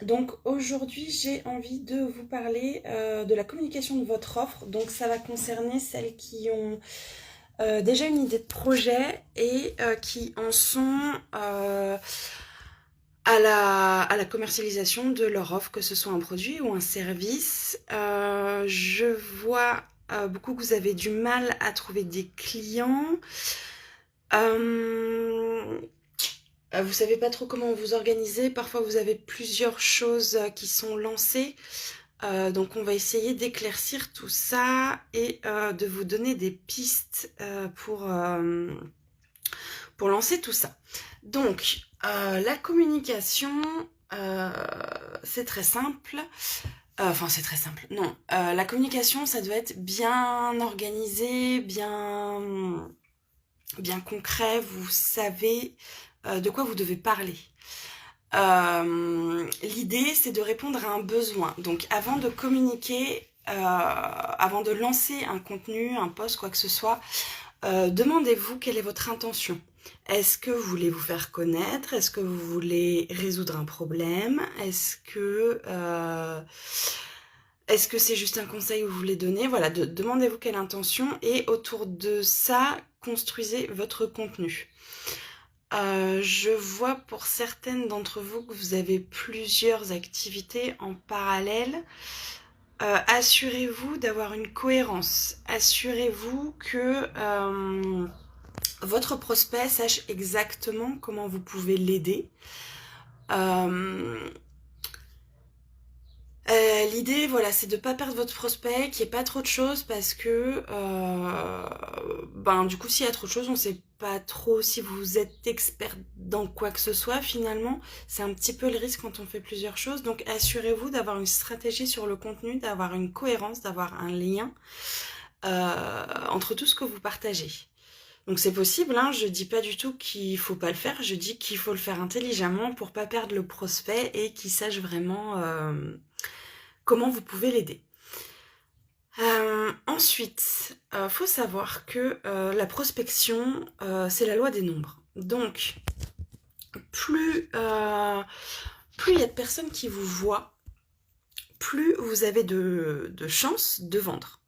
Donc aujourd'hui, j'ai envie de vous parler de la communication de votre offre. Donc ça va concerner celles qui ont déjà une idée de projet et qui en sont à la commercialisation de leur offre, que ce soit un produit ou un service. Je vois beaucoup que vous avez du mal à trouver des clients. Euh, vous savez pas trop comment vous organiser. Parfois, vous avez plusieurs choses qui sont lancées. Donc, on va essayer d'éclaircir tout ça et de vous donner des pistes pour lancer tout ça. Donc, la communication, euh, c'est très simple. Enfin, c'est très simple. Non, la communication, ça doit être bien organisé, bien concret. Vous savez de quoi vous devez parler. L'idée, c'est de répondre à un besoin. Donc, avant de communiquer, avant de lancer un contenu, un post, quoi que ce soit, demandez-vous quelle est votre intention. Est-ce que vous voulez vous faire connaître? Est-ce que vous voulez résoudre un problème? Est-ce que c'est juste un conseil que vous voulez donner? Voilà, demandez-vous quelle intention et autour de ça, construisez votre contenu. Je vois pour certaines d'entre vous que vous avez plusieurs activités en parallèle. Assurez-vous d'avoir une cohérence. Assurez-vous que votre prospect sache exactement comment vous pouvez l'aider. Euh, L'idée, voilà, c'est de pas perdre votre prospect, qu'il n'y ait pas trop de choses parce que, du coup, s'il y a trop de choses, on sait pas trop si vous êtes expert dans quoi que ce soit finalement. C'est un petit peu le risque quand on fait plusieurs choses. Donc, assurez-vous d'avoir une stratégie sur le contenu, d'avoir une cohérence, d'avoir un lien entre tout ce que vous partagez. Donc c'est possible, hein, je dis pas du tout qu'il faut pas le faire, je dis qu'il faut le faire intelligemment pour pas perdre le prospect et qu'il sache vraiment comment vous pouvez l'aider. Ensuite, faut savoir que la prospection, c'est la loi des nombres. Donc, plus il y a de personnes qui vous voient, plus vous avez de chances de vendre.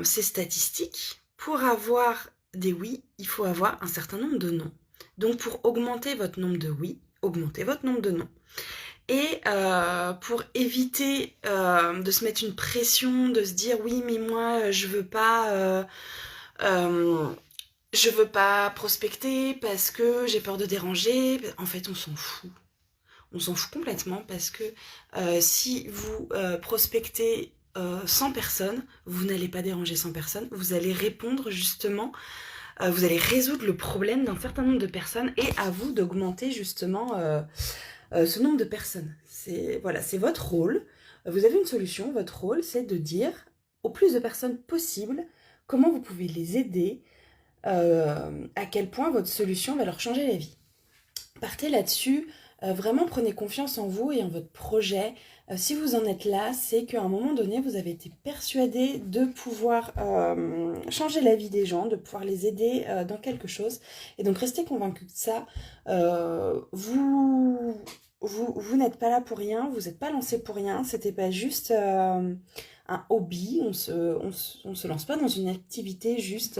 C'est statistique. Pour avoir des oui, il faut avoir un certain nombre de non. Donc, pour augmenter votre nombre de oui, augmentez votre nombre de non. Et pour éviter de se mettre une pression, de se dire oui mais moi euh, je veux pas prospecter parce que j'ai peur de déranger. En fait on s'en fout. On s'en fout complètement parce que si vous prospectez 100 personnes, vous n'allez pas déranger 100 personnes, vous allez répondre justement, vous allez résoudre le problème d'un certain nombre de personnes et à vous d'augmenter justement ce nombre de personnes. C'est voilà, c'est votre rôle. Vous avez une solution. Votre rôle, c'est de dire au plus de personnes possible comment vous pouvez les aider, à quel point votre solution va leur changer la vie. Partez là-dessus. Vraiment, prenez confiance en vous et en votre projet. Si vous en êtes là, c'est qu'à un moment donné, vous avez été persuadé de pouvoir changer la vie des gens, de pouvoir les aider dans quelque chose. Et donc, restez convaincu de ça. Vous n'êtes pas là pour rien, vous n'êtes pas lancé pour rien. C'était pas juste un hobby. On se lance pas dans une activité juste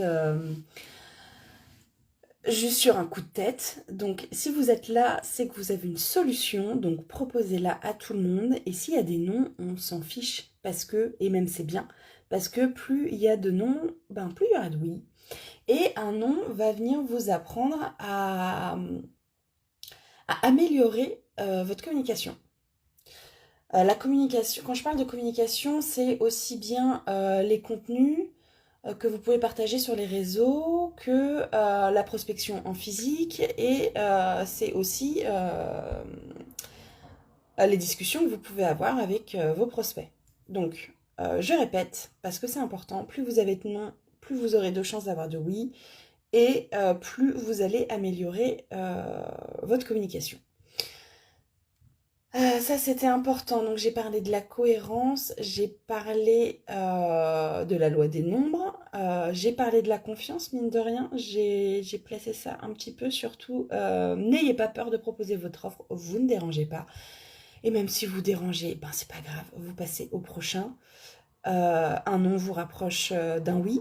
sur un coup de tête. Donc si vous êtes là, c'est que vous avez une solution, donc proposez-la à tout le monde. Et s'il y a des noms, on s'en fiche, parce que, et même c'est bien, parce que plus il y a de noms, plus il y aura de oui. Et un nom va venir vous apprendre à améliorer votre communication. La communication, quand je parle de communication, c'est aussi bien les contenus, que vous pouvez partager sur les réseaux, que la prospection en physique, et c'est aussi les discussions que vous pouvez avoir avec vos prospects. Donc, je répète, parce que c'est important, plus vous avez de non, plus vous aurez de chances d'avoir de oui, et plus vous allez améliorer votre communication. Ça, c'était important. Donc, j'ai parlé de la cohérence, j'ai parlé de la loi des nombres, j'ai parlé de la confiance, mine de rien. J'ai placé ça un petit peu. Surtout, n'ayez pas peur de proposer votre offre, vous ne dérangez pas. Et même si vous dérangez, ben, c'est pas grave, vous passez au prochain. Un non vous rapproche d'un oui.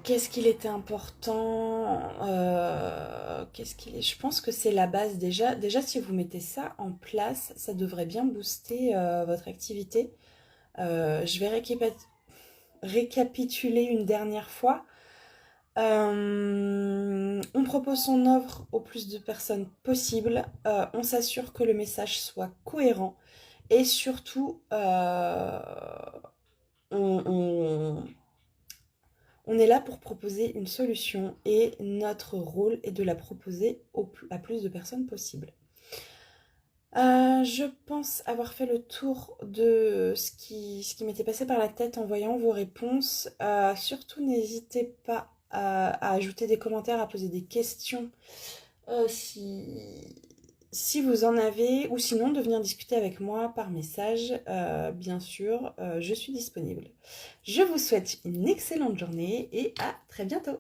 Qu'est-ce qu'il était important qu'est-ce qu'il est Je pense que c'est la base déjà. Déjà, si vous mettez ça en place, ça devrait bien booster votre activité. Je vais récapituler une dernière fois. On propose son offre au plus de personnes possible. On s'assure que le message soit cohérent. Et surtout, on, on est là pour proposer une solution et notre rôle est de la proposer à plus de personnes possible. Je pense avoir fait le tour de ce qui m'était passé par la tête en voyant vos réponses. Surtout, n'hésitez pas à ajouter des commentaires, à poser des questions si vous en avez, ou sinon de venir discuter avec moi par message. Bien sûr, je suis disponible. Je vous souhaite une excellente journée et à très bientôt.